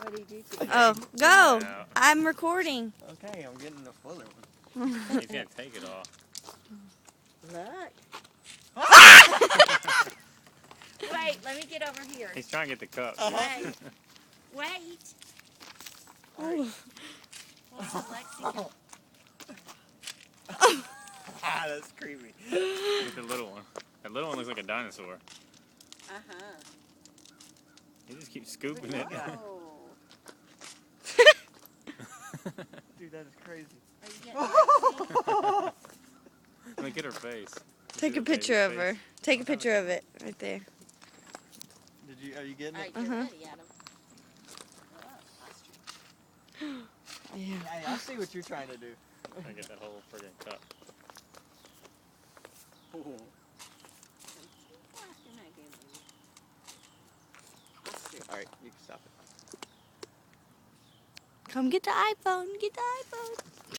What did you do? Oh, go! I'm recording. Okay, I'm getting the fuller one. He's gonna take it all. Look. Wait, let me get over here. He's trying to get the cup. Wait. Wait. Oh. Lexi go. Ah, that's creepy. Get the little one. That little one looks like a dinosaur. Uh-huh. He just keeps scooping it. Oh. Dude, that is crazy. Are you getting Lexi? Look at her face. Take a picture of her. Take a picture of it right there. Are you getting All it? right, get ready, Adam. Yeah. Hey, I see what you're trying to do. I get that whole friggin' cup. Alright, you can stop it. Come get the iPhone. Get the iPhone.